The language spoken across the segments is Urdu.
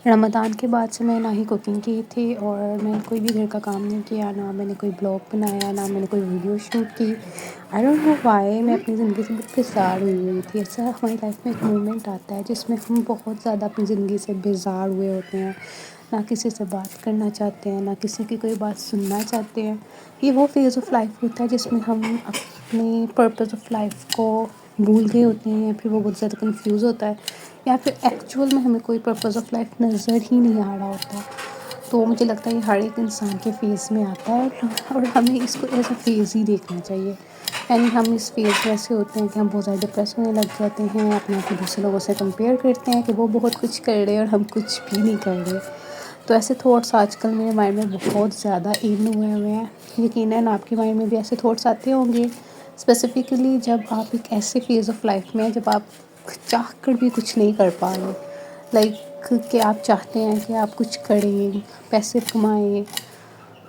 رمضان کے بعد سے میں نہ ہی کوکنگ کی تھی اور میں نے کوئی بھی گھر کا کام نہیں کیا، نہ میں نے کوئی بلاگ بنایا، نہ میں نے کوئی ویڈیو شوٹ کی. آئی ڈونٹ نو وائی میں اپنی زندگی سے بہت بیزار ہوئی تھی. ایسا ہماری لائف میں ایک مومنٹ آتا ہے جس میں ہم بہت زیادہ اپنی زندگی سے بیزار ہوئے ہوتے ہیں، نہ کسی سے بات کرنا چاہتے ہیں، نہ کسی کی کوئی بات سننا چاہتے ہیں. یہ وہ فیز آف لائف ہوتا ہے جس میں ہم اپنے پرپز آف لائف کو بھول گئے ہوتے ہیں، یا پھر وہ بہت زیادہ کنفیوز ہوتا ہے، یا پھر ایکچوئل میں ہمیں کوئی پرپز آف لائف نظر ہی نہیں آ رہا ہوتا. تو مجھے لگتا ہے یہ ہر ایک انسان کے فیز میں آتا ہے، اور ہمیں اس کو ایز اے فیز ہی دیکھنا چاہیے. یعنی ہم اس فیز میں ایسے ہوتے ہیں کہ ہم بہت زیادہ ڈپریس ہونے لگ جاتے ہیں، اپنے آپ کو دوسرے لوگوں سے کمپیئر کرتے ہیں کہ وہ بہت کچھ کر رہے ہیں اور ہم کچھ بھی نہیں کر رہے. تو ایسے تھاٹس آج کل میرے مائنڈ میں بہت زیادہ ان ہوئے ہیں. یقیناً آپ کے مائنڈ میں بھی ایسے تھاٹس آتے ہوں گے، اسپیسیفکلی جب آپ ایک ایسے فیز آف لائف میں جب آپ چاہ کر بھی کچھ نہیں کر پا رہے. لائک کہ آپ چاہتے ہیں کہ آپ کچھ کریں، پیسے کمائیں،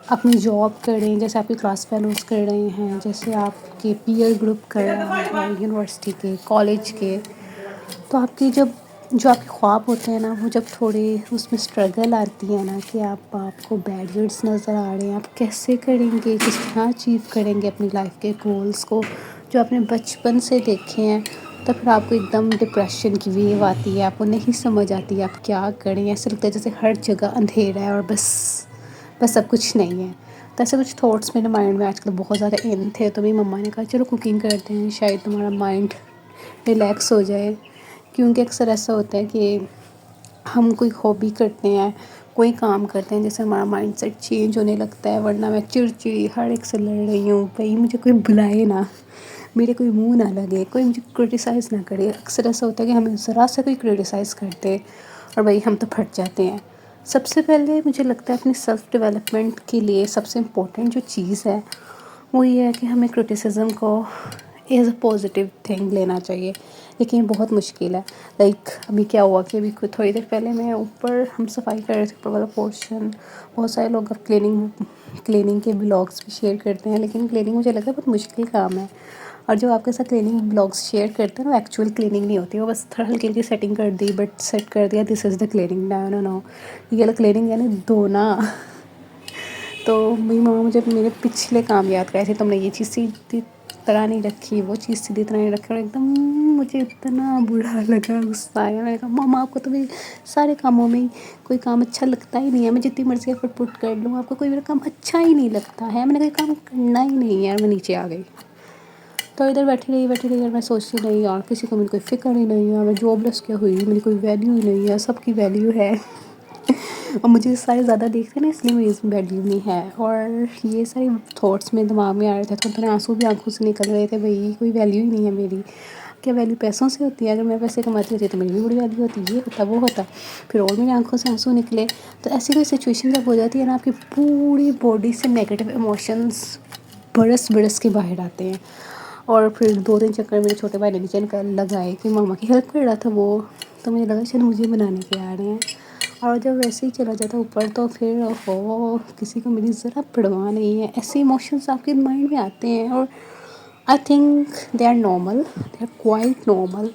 اپنی جاب کریں جیسے آپ کے کلاس فیلوز کر رہے ہیں، جیسے آپ کے پیئر گروپ کر رہے ہیں یونیورسٹی کے، کالج کے. تو آپ کی جو آپ کے خواب ہوتے ہیں نا، وہ جب تھوڑے اس میں اسٹرگل آتی ہے نا کہ آپ کو بیریئرس نظر آ رہے ہیں، آپ کیسے کریں گے، کس طرح اچیو کریں گے اپنی لائف کے گولس کو جو آپ نے بچپن سے دیکھے ہیں. تو پھر آپ کو ایک دم ڈپریشن کی ویو آتی ہے، آپ کو نہیں سمجھ آتی ہے آپ کیا کریں. ایسا لگتا ہے جیسے ہر جگہ اندھیرا ہے اور بس اب کچھ نہیں ہے. تو ایسے کچھ تھاٹس میرے مائنڈ میں آج کل بہت زیادہ ان تھے. تو میری مما نے کہا چلو کوکنگ کرتے ہیں، شاید تمہارا مائنڈ ریلیکس ہو جائے. کیونکہ اکثر ایسا ہوتا ہے کہ ہم کوئی ہابی کرتے ہیں، کوئی کام کرتے ہیں، جیسے ہمارا مائنڈ سیٹ چینج ہونے لگتا ہے. ورنہ میں چڑچڑی ہر ایک سے لڑ رہی ہوں، بھائی مجھے کوئی بلائے نا، میرے کوئی منہ نہ لگے، کوئی مجھے کرٹیسائز نہ کرے. اکثر ایسا ہوتا ہے کہ ہمیں ذرا سا کوئی کرٹیسائز کرتے اور بھائی ہم تو پھٹ جاتے ہیں. سب سے پہلے مجھے لگتا ہے اپنی سیلف ڈیولپمنٹ کے لیے سب سے امپورٹنٹ جو چیز ہے وہ یہ ہے کہ ہمیں کرٹیسزم کو ایز اے پازیٹیو تھنگ لینا چاہیے. لیکن یہ بہت مشکل ہے. لائک ابھی کیا ہوا کہ ابھی تھوڑی دیر پہلے میں اوپر ہم صفائی کر رہے تھے، اوپر والا پورشن. بہت سارے لوگ اب کلیننگ کے بلاگس بھی شیئر کرتے ہیں، لیکن کلیننگ مجھے لگتا ہے بہت مشکل کام ہے. اور جو آپ کے ساتھ کلیننگ بلاگس شیئر کرتے ہیں نا، وہ ایکچوئل کلیننگ نہیں ہوتی، وہ بس تھوڑا ہلکی ہلکی سیٹنگ کر دی، بٹ سیٹ کر دیا دس از دا کلیننگ. نو یہ والا کلیننگ یعنی دھونا. تو میری ماما مجھے میرے پچھلے کام یاد کرے تھے، تم نے یہ چیز سیدھی طرح نہیں رکھی، وہ چیز سیدھی طرح نہیں رکھی. اور ایک دم مجھے اتنا برا لگا، غصہ آیا. میں نے کہا ماما آپ کو تو میرے سارے کاموں میں کوئی کام اچھا لگتا ہی نہیں ہے، میں جتنی مرضی ایفرٹ پٹ کر لوں آپ کو کوئی میرا کام اچھا ہی نہیں لگتا ہے. میں نے کوئی کام کرنا ہی نہیں ہے. اور میں نیچے آ گئی. تو ادھر بیٹھی رہی اور میں سوچتی نہیں یار کسی کو میری کوئی فکر ہی نہیں ہے، میں جاب لیس کیا ہوئی، میری کوئی ویلیو ہی نہیں ہے، سب کی ویلیو ہے. اور مجھے سارے زیادہ دیکھتے ہیں نا، اس لیے میری ویلیو نہیں ہے. اور یہ سارے تھاٹس میرے دماغ میں آ رہے تھے، تو میرے آنسو بھی آنکھوں سے نکل رہے تھے. بھائی کوئی ویلیو ہی نہیں ہے میری. کیا ویلیو پیسوں سے ہوتی ہے؟ اگر میں پیسے کماتی ہوتی تو میری بھی بڑی ویلیو ہوتی، یہ ہوتا وہ ہوتا. پھر اور میری آنکھوں سے آنسو نکلے. تو ایسی کوئی سچویشن جب ہو جاتی ہے نا، آپ کی پوری باڈی سے نیگیٹو ایموشنز برس کے باہر آتے ہیں. اور پھر 2 دن چکر میرے چھوٹے بھائی نے نیچے لگائے کہ ماما کی ہیلپ کر رہا تھا وہ. تو مجھے لگا شاید مجھے بنانے کے آ رہے ہیں. اور جب ویسے ہی چلا جاتا اوپر تو پھر کسی کو میری ذرا پرواہ نہیں ہے. ایسے ایموشنس آپ کے مائنڈ میں آتے ہیں، اور I think they are normal, they are quite normal.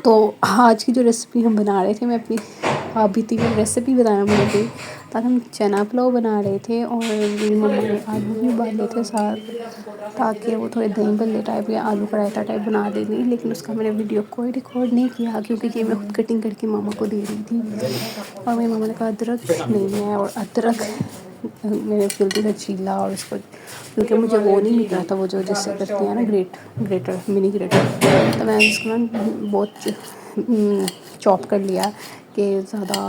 تو آج کی جو ریسیپی ہم بنا رہے تھے، میں اپنی بیتی ہوئی ریسیپی بتانا بھول گئی. تاکہ ہم چنا پلاؤ بنا رہے تھے، اور میری مما نے آلو بھی ابالے تھے ساتھ، تاکہ وہ تھوڑے دہی بلے ٹائپ یا آلو کا رائتا ٹائپ بنا دیں گی. لیکن اس کا میں نے ویڈیو کوئی ریکارڈ نہیں کیا، کیونکہ یہ میں خود کٹنگ کر کے ماما کو دے رہی تھی. اور میری ماما نے کہا ادرک نہیں ہے، اور ادرک میں نے غلطی سے چھیلا، اور اس کو کیونکہ مجھے وہ نہیں مل رہا تھا، وہ جو جس سے کرتے ہیں نا گریٹر منی گریٹر. تو میں نے اس کو نا بہت چاپ کر لیا، کہ زیادہ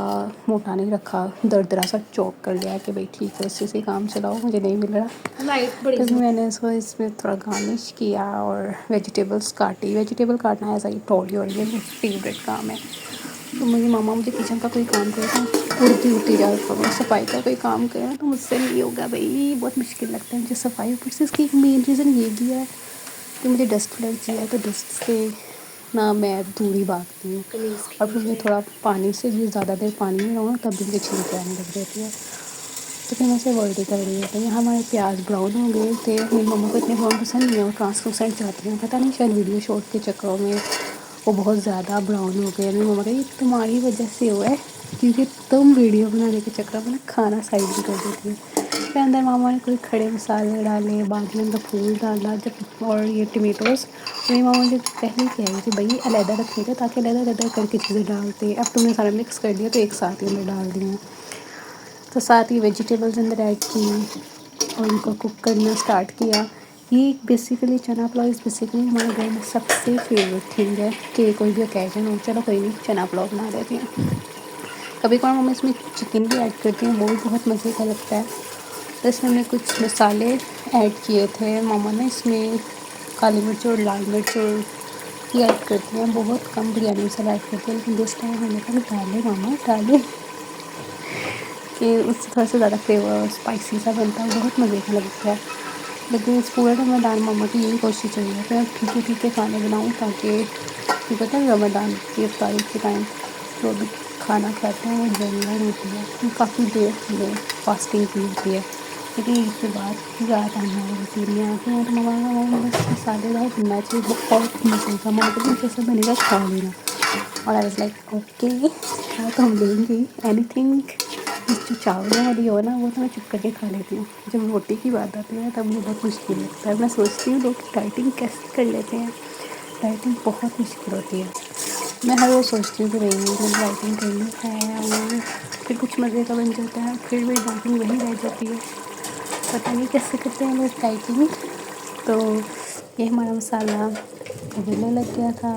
موٹا نہیں رکھا، دردرا سا چاپ کر لیا کہ بھائی ٹھیک ہے اسی سے کام چلاؤ، مجھے نہیں مل رہا. تو میں نے اس میں تھوڑا گارنش کیا اور ویجیٹیبلس کاٹی. ویجیٹیبل کاٹنا ایسا ہی ٹولی اور یہ میرا فیوریٹ کام ہے. تو میری ماما مجھے کچن کا کوئی کام کرے تو اڑتی جا کر صفائی کا کوئی کام کرے تو مجھ سے نہیں ہوگا. بھائی بہت مشکل لگتا ہے مجھے صفائی. اوپر سے اس کی ایک مین ریزن یہ بھی ہے کہ مجھے ڈسٹ الرجی ہے. تو ڈسٹ سے نہ میں دور ہی بھاگتی ہوں. اور پھر مجھے تھوڑا پانی سے بھی زیادہ دیر پانی میں رہوں تب بھی مجھے چھینکیں آنے لگ جاتی ہے. تو پھر میں اسے ورڈ کر رہی ہوتی ہوں. ہمارے پیاز براؤن ہو گئے تھے. میری مما کو اتنے براؤن پسند نہیں ہے، وہ ٹرانسلوسینٹ چاہتی ہیں. پتہ نہیں شاید ویڈیو شوٹ کے چکروں میں وہ بہت زیادہ براؤن ہو گئے. میری مما کہی یہ تمہاری وجہ سے ہوا ہے، کیونکہ تم ویڈیو بنانے کے چکر میں نا کھانا سائڈ بھی کر دیتی ہے. پھر اندر ماما نے کوئی کھڑے مسالے ڈالے، بعد میں اندر پھول ڈالا جب اور یہ ٹمیٹوز. میری ماما مجھے پہلے ہی کہہ رہی تھی بھائی علیحدہ رکھنے کا تاکہ علیحدہ علیحدہ کر کے چیزیں ڈالتے. اب تم نے سارا مکس کر دیا تو ایک ساتھ ہی اندر ڈال دیا. تو ساتھ ہی ویجیٹیبلز اندر ایڈ کی اور ان کو کوک کرنا اسٹارٹ کیا. یہ بیسیکلی چنا پلاؤ بیسیکلی ہمارے گھر میں سب سے فیوریٹ تھنگ ہے کہ کوئی بھی اوکیزن ہو چلو کوئی نہیں چنا پلاؤ بنا دیتی ہیں. کبھی کبھار ممی اس میں چکن بھی ایڈ کرتی ہیں، وہ بھی بہت مزے کا لگتا ہے. تو اس میں ہم نے کچھ مسالے ایڈ کیے تھے. ماما نے اس میں کالی مرچ اور لال مرچ اور یہ ایڈ کرتی ہیں. بہت کم بریانی مسالہ ایڈ کرتی ہیں، لیکن دس ٹائم ہم نے کہا ڈالے ماما ڈالے کہ اس سے تھوڑا سا زیادہ فلیور اسپائسی سا بنتا ہے، بہت مزے کا لگتا ہے. لیکن اس پورے رمضان ماما کی یہی کوشش رہی ہے کہ میں پھیکے پھیکے کھانے بناؤں تاکہ پتہ ہے رمضان کی افطاری کے ٹائم جو بھی کھانا کھاتے ہیں وہ جلن ہوتی ہے. کافی دیر ہم نے فاسٹنگ کی ہوتی ہے، لیکن عید کے بعد رات آنے والی چیزیں آتی ہیں تو ماما بس مسالے دار بننا چاہیے. بہت مزے کا ماما کو جیسا بنے گا کھا لینا. اور آئی واز لائک اوکے کھا تو ہم لیں گے اینی تھنگ. جو چاولوں والی ہو نا وہ تو میں چپ کر کے کھا لیتی ہوں. جب روٹی کی بات آتی ہے تب مجھے بہت مشکل لگتا ہے. میں سوچتی ہوں لوگ ڈائٹنگ کیسے کر لیتے ہیں. ڈائٹنگ بہت مشکل ہوتی ہے. میں ہر روز سوچتی ہوں کہ نہیں میں ڈائٹنگ کرنی ہے، اور پھر کچھ مزے کا بن جاتا ہے، پھر بھی ڈائٹنگ وہی رہ جاتی ہے. پتہ نہیں کیسے کرتے ہیں لوگ ڈائٹنگ. تو یہ ہمارا مسالہ ابلنے لگ گیا تھا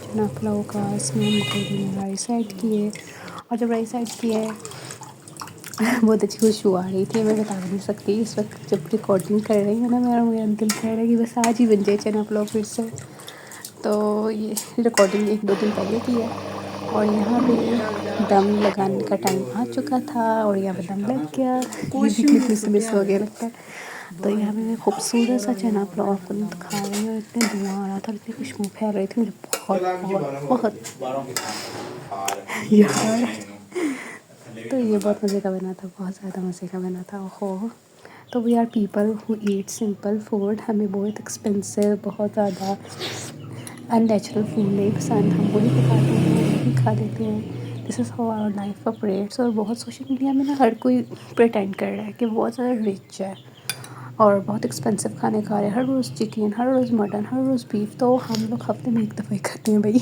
چنا پلاؤ کا. اس میں ہم تھوڑی رائس ایڈ کیے، اور جب رائس ایڈ کیے بہت اچھی خوشبو آ رہی تھی. میں بتا نہیں سکتی اس وقت جب ریکارڈنگ کر رہی ہوں نا میرا دل کہہ رہا ہے کہ بس آج ہی بن جائے چنا پلاؤ پھر سے. تو یہ ریکارڈنگ 1-2 دن پہلے کی ہے، اور یہاں پہ دم لگانے کا ٹائم آ چکا تھا اور یہاں پہ دم لگ گیا. یہ بھی کلپ میں سے مس ہو گیا لگتا ہے. تو یہاں پہ میں خوبصورت سا چنا پلاؤ آپ کو دکھا رہی ہوں. اتنے دھواں آ رہا تھا اور اتنی خوشبو پھیل رہی تھی. مجھے بہت یار تو یہ بہت مزے کا بنا تھا، بہت زیادہ مزے کا بنا تھا. اوہو. تو we are people who eat simple food. ہمیں بہت ایکسپینسو بہت زیادہ ان نیچرل فوڈ نہیں پسند. ہم وہی پکاتے ہیں وہی کھا لیتے ہیں. This is how our life operates. اور بہت سوشل میڈیا میں نا ہر کوئی پریٹینڈ کر رہا ہے کہ بہت زیادہ رچ ہے اور بہت ایکسپینسو کھانے کھا رہے ہیں. ہر روز چکن، ہر روز مٹن، ہر روز بیف. تو ہم لوگ ہفتے میں 1 دفعہ ہی کھاتے ہیں بھائی.